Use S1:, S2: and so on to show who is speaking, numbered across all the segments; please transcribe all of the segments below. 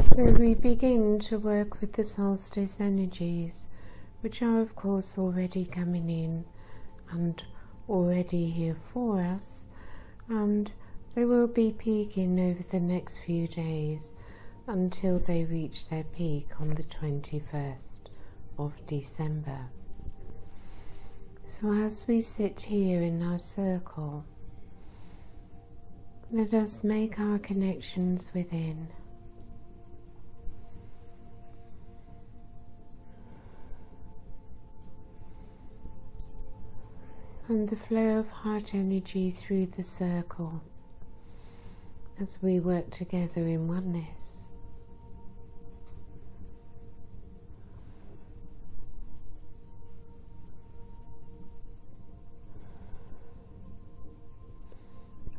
S1: So we begin to work with the solstice energies, which are of course already coming in and already here for us, and they will be peaking over the next few days until they reach their peak on the 21st of December. So as we sit here in our circle, let us make our connections within. And the flow of heart energy through the circle as we work together in oneness.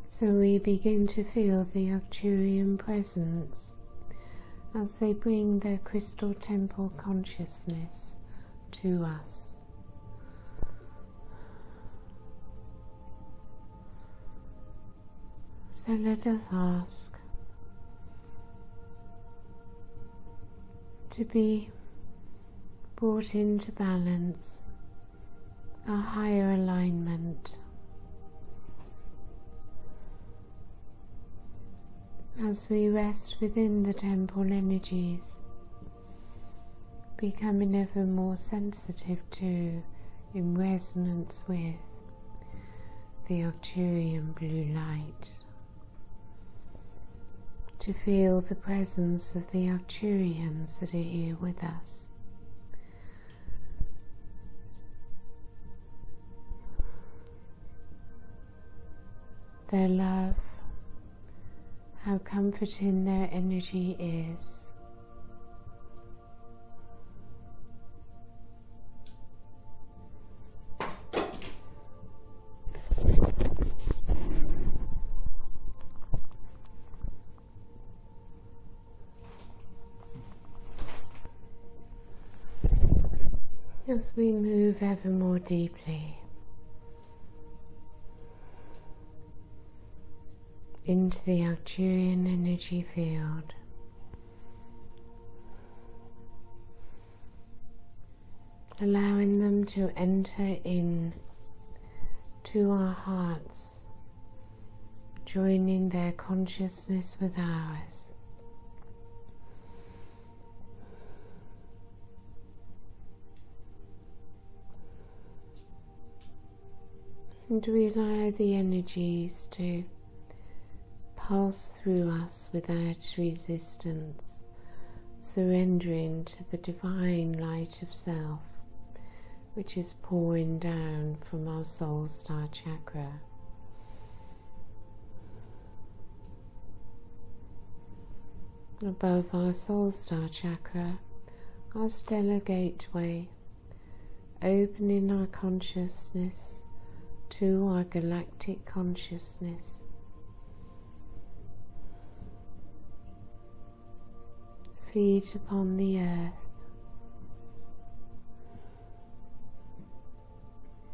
S1: So we begin to feel the Arcturian presence as they bring their crystal temple consciousness to us. So let us ask to be brought into balance, a higher alignment, as we rest within the temple energies, becoming ever more sensitive to, in resonance with, the Arcturian blue light. To feel the presence of the Arcturians that are here with us. Their love, how comforting their energy is. As we move ever more deeply into the Arcturian energy field, allowing them to enter in to our hearts, joining their consciousness with ours. And we allow the energies to pass through us without resistance, surrendering to the divine light of self, which is pouring down from our soul star chakra. Above our soul star chakra, our stellar gateway, opening our consciousness to our galactic consciousness, feet upon the earth,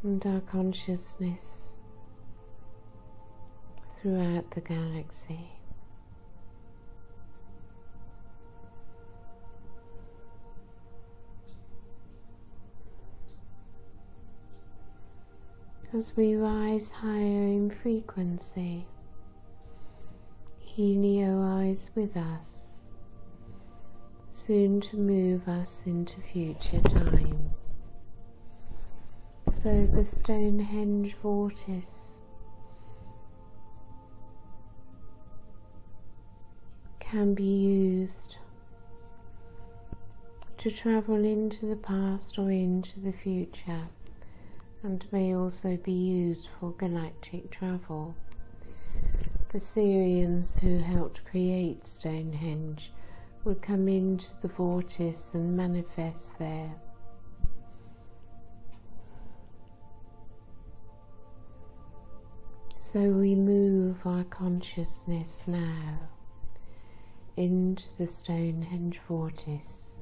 S1: and our consciousness throughout the galaxy. As we rise higher in frequency, helio-rise with us, soon to move us into future time. So the Stonehenge vortice can be used to travel into the past or into the future, and may also be used for galactic travel. The Syrians who helped create Stonehenge would come into the vortice and manifest there. So we move our consciousness now into the Stonehenge vortice,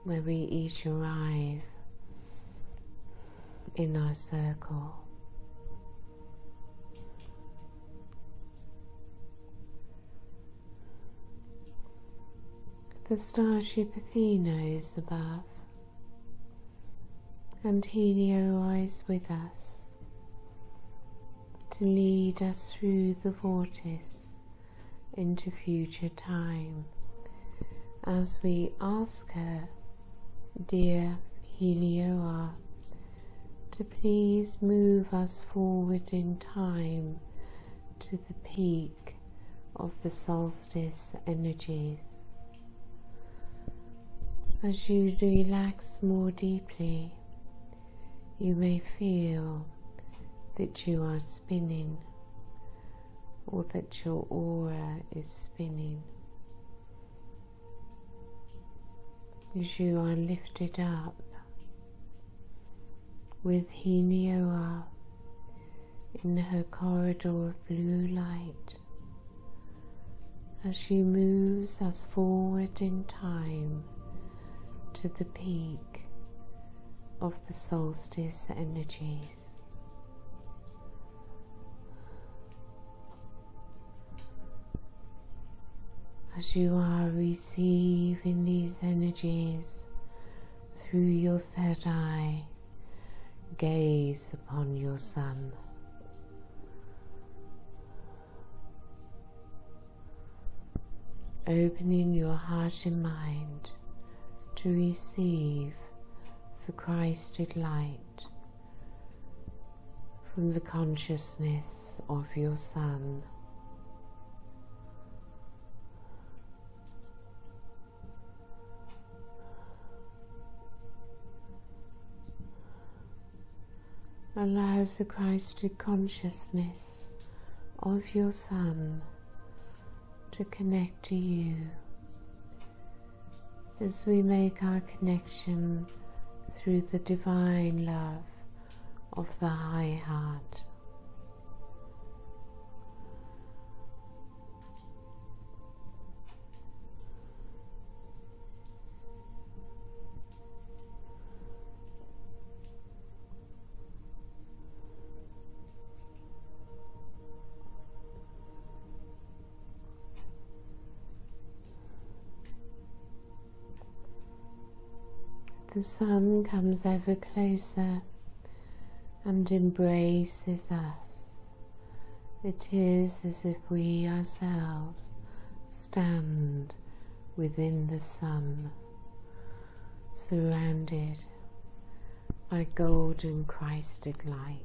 S1: where we each arrive in our circle. the starship Athena is above, and Helio is with us to lead us through the vortice into future time, as we ask her, dear Helioa, to please move us forward in time to the peak of the solstice energies. As you relax more deeply, you may feel that you are spinning, or that your aura is spinning. As you are lifted up with Helioa in her corridor of blue light, as she moves us forward in time to the peak of the solstice energies. As you are receiving these energies through your third eye, gaze upon your sun. Opening your heart and mind to receive the Christed light from the consciousness of your sun. Allow the Christed consciousness of your sun to connect to you as we make our connection through the divine love of the high heart. The sun comes ever closer and embraces us. It is as if we ourselves stand within the sun, surrounded by golden Christed light.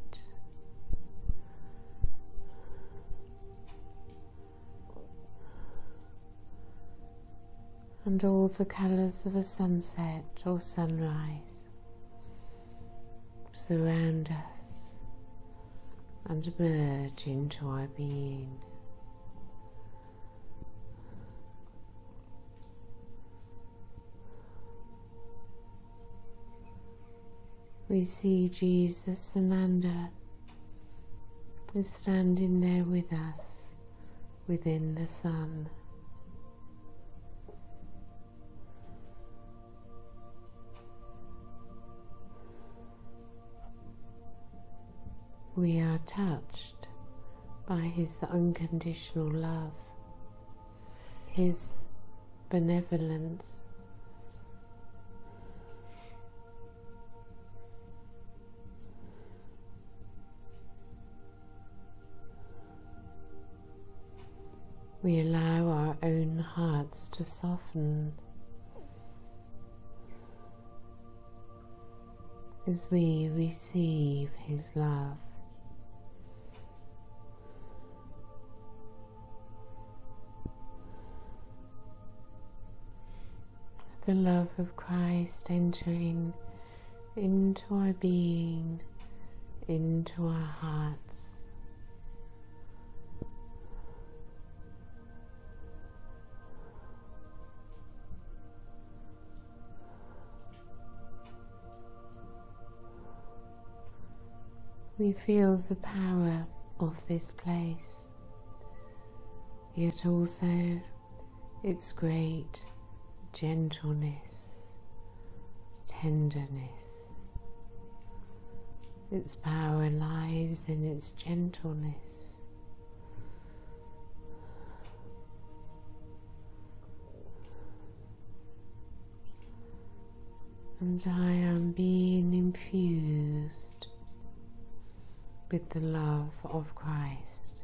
S1: And all the colours of a sunset or sunrise surround us and merge into our being. We see Jesus Ananda is standing there with us within the sun. We are touched by his unconditional love, his benevolence. We allow our own hearts to soften as we receive his love. The love of Christ entering into our being, into our hearts. We feel the power of this place, yet also its great gentleness, tenderness. Its power lies in its gentleness. and I am being infused with the love of Christ.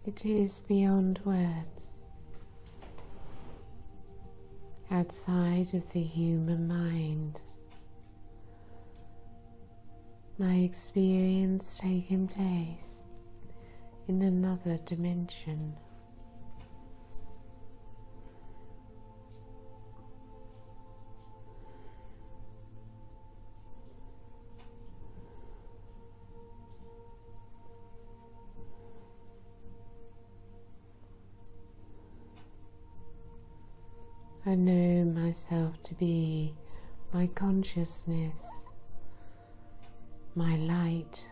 S1: It is beyond words, outside of the human mind. My experience taking place in another dimension. I know myself to be my consciousness, my light.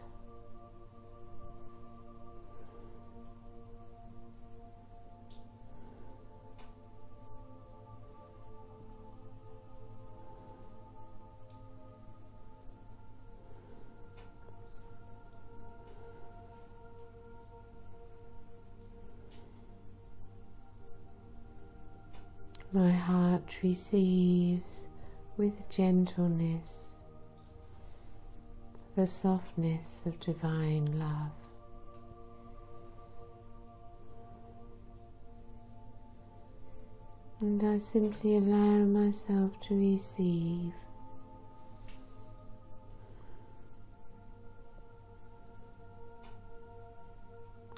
S1: My heart receives with gentleness the softness of divine love. And I simply allow myself to receive.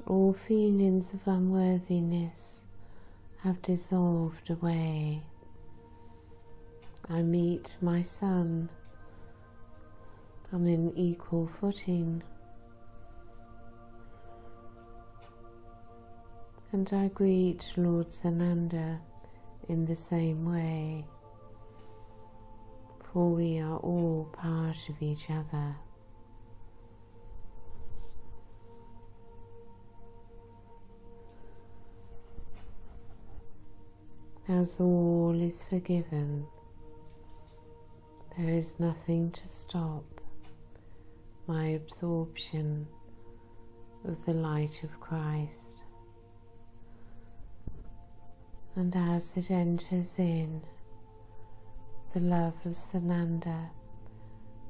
S1: All feelings of unworthiness have dissolved away. I meet my Son on an equal footing, and I greet Lord Sananda in the same way, for we are all part of each other. As all is forgiven, there is nothing to stop my absorption of the light of Christ. And as it enters in, the love of Sananda,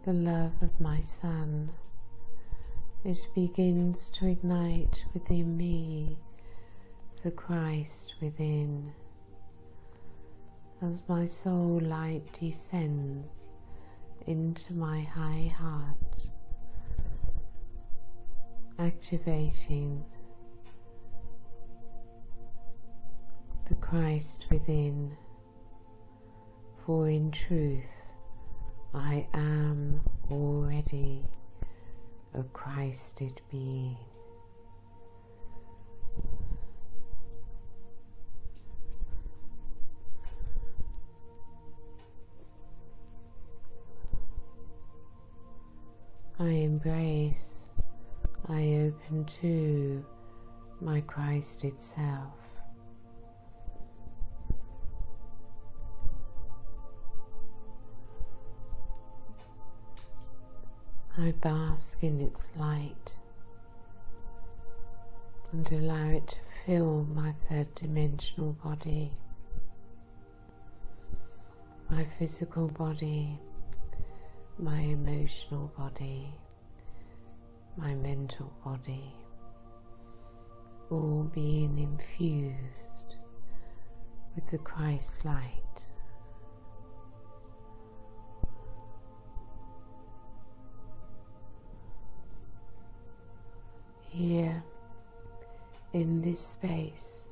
S1: the love of my Son, it begins to ignite within me the Christ within. As my soul light descends into my high heart, activating the Christ within, for in truth I am already a Christed being. I embrace, I open to my Christ itself. I bask in its light and allow it to fill my third dimensional body, my physical body, my emotional body, my mental body, all being infused with the Christ light. Here, in this space,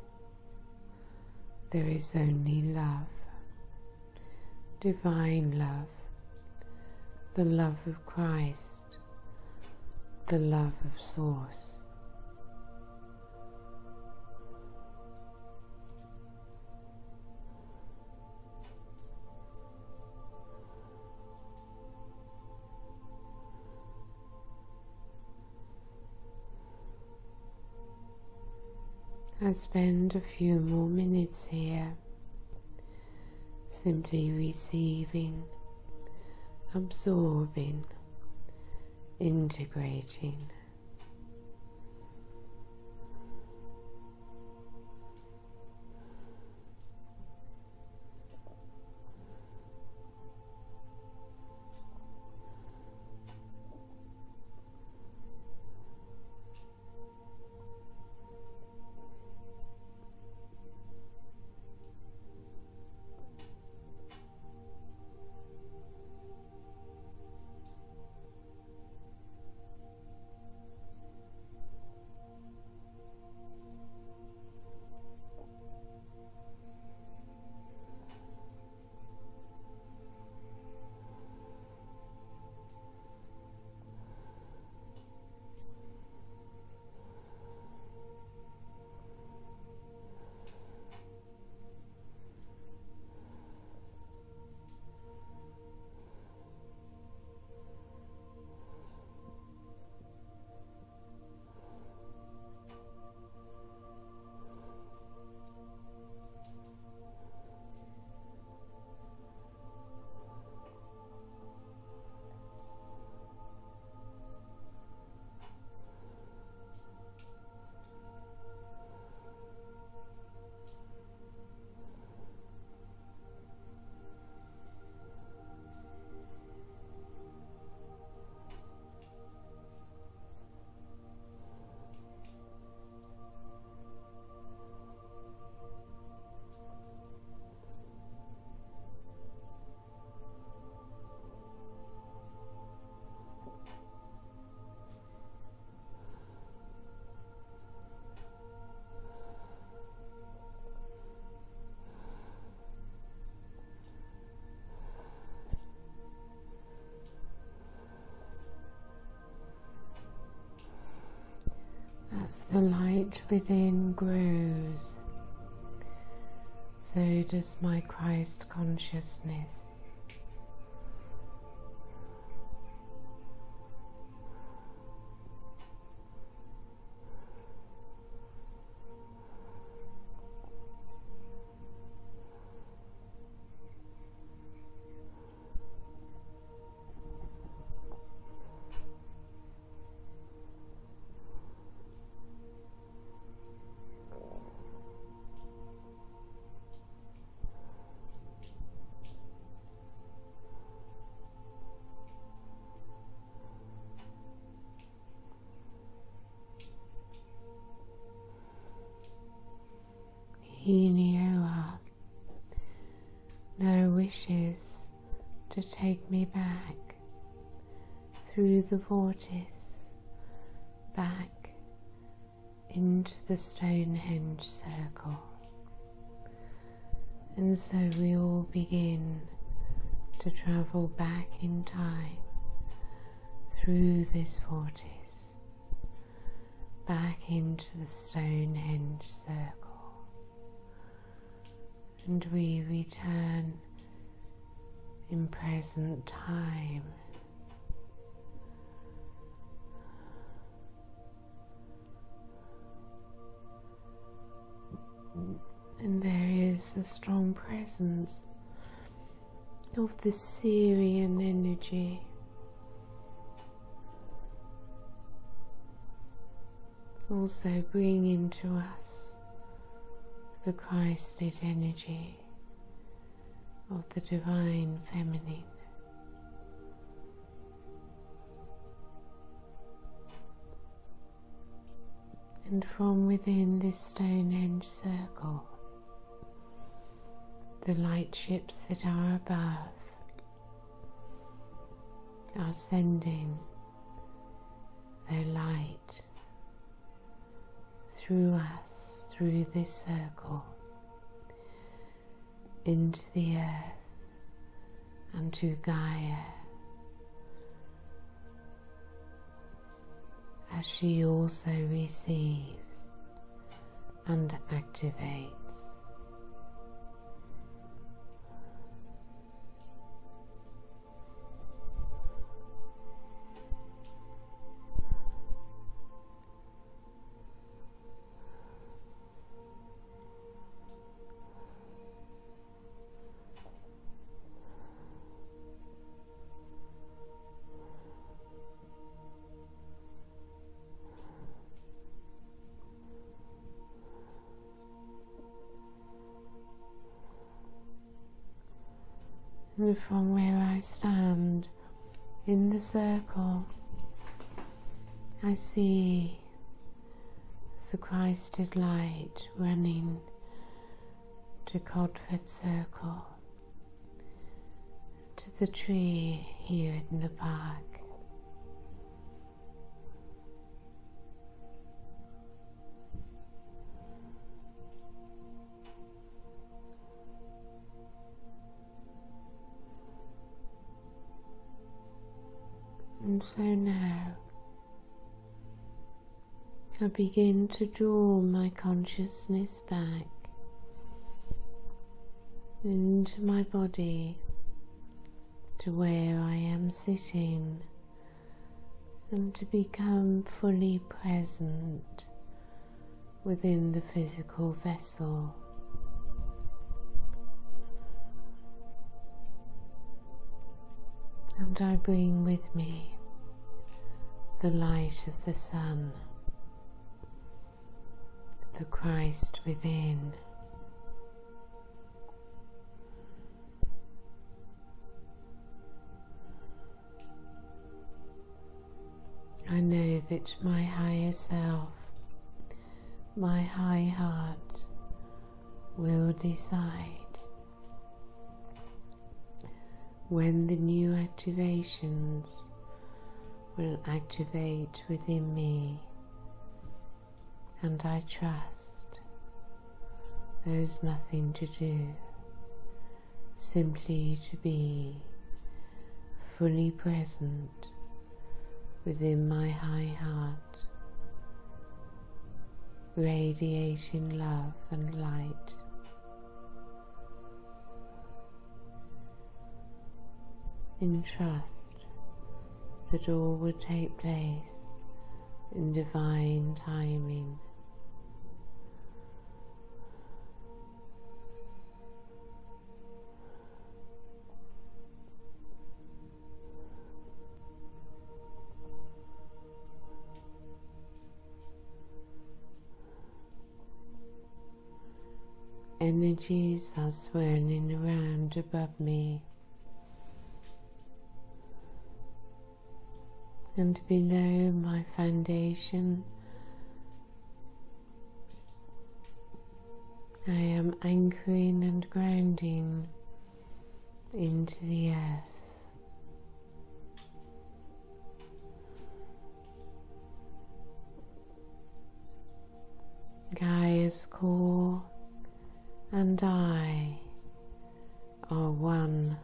S1: there is only love, divine love, the love of Christ, the love of Source. I spend a few more minutes here, simply receiving, absorbing integrating. As the light within grows, so does my Christ consciousness. Enioa now wishes to take me back through the vortice, back into the Stonehenge circle. And so we all begin to travel back in time through this vortice, back into the Stonehenge circle. And we return in present time. And there is a strong presence of the Syrian energy, also bringing to us the Christed energy of the divine feminine. And from within this Stonehenge circle, the light ships that are above are sending their light through us, through this circle, into the earth and to Gaia, as she also receives and activates. And from where I stand in the circle, I see the Christed light running to Codford Circle, to the tree here in the park. And so now I begin to draw my consciousness back into my body, to where I am sitting, and to become fully present within the physical vessel. And I bring with me the light of the sun, the Christ within. I know that my higher self, my high heart, will decide when the new activations will activate within me, and I trust there is nothing to do, simply to be fully present within my high heart, radiating love and light. In trust that all will take place in divine timing. Energies are swirling around above me, and below my foundation I am anchoring and grounding into the earth. Gaia's core and I are one.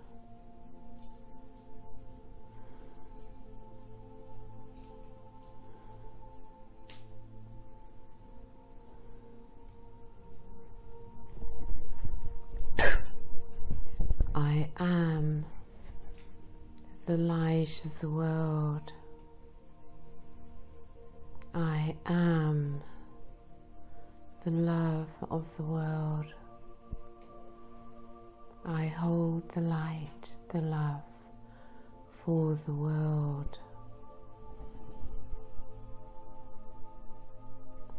S1: I am the light of the world. I am the love of the world. I hold the light, the love for the world.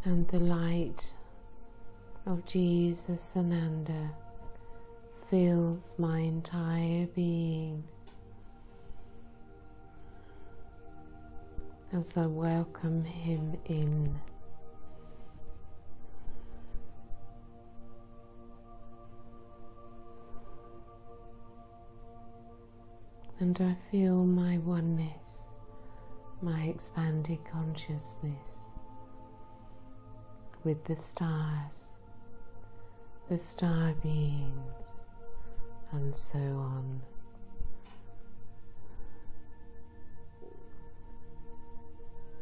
S1: And the light of Jesus Ananda fills my entire being as I welcome him in. And I feel my oneness, my expanded consciousness with the stars, the star beings, and so on.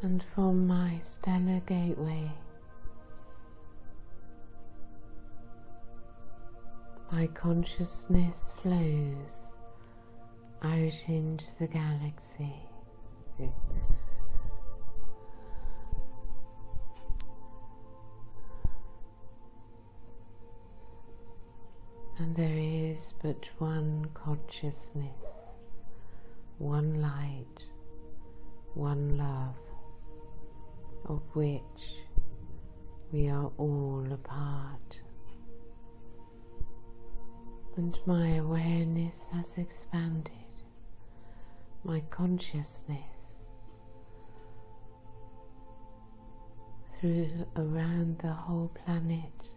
S1: And from my stellar gateway, my consciousness flows out into the galaxy. And there is but one consciousness, one light, one love, of which we are all a part. And my awareness has expanded, my consciousness through around the whole planet,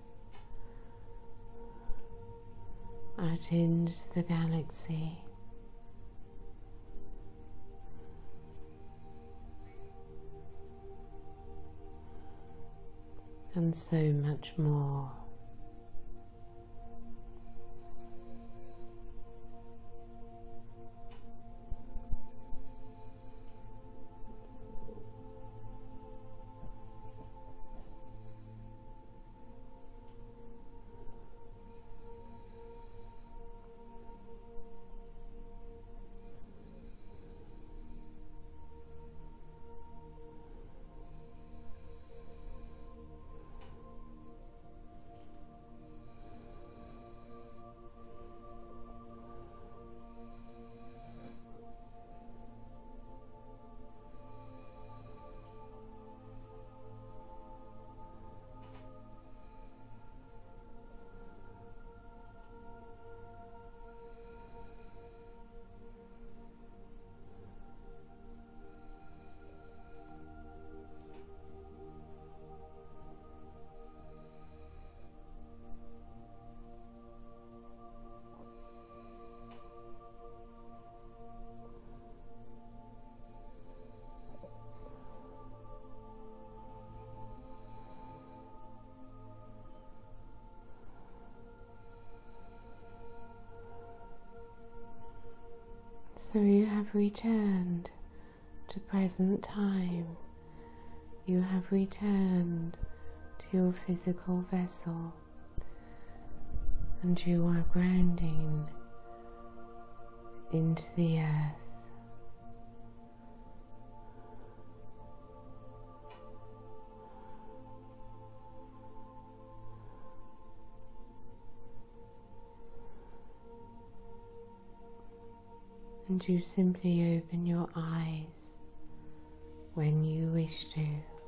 S1: out into the galaxy, and so much more. So you have returned to present time. You have returned to your physical vessel, and you are grounding into the earth. And you simply open your eyes when you wish to.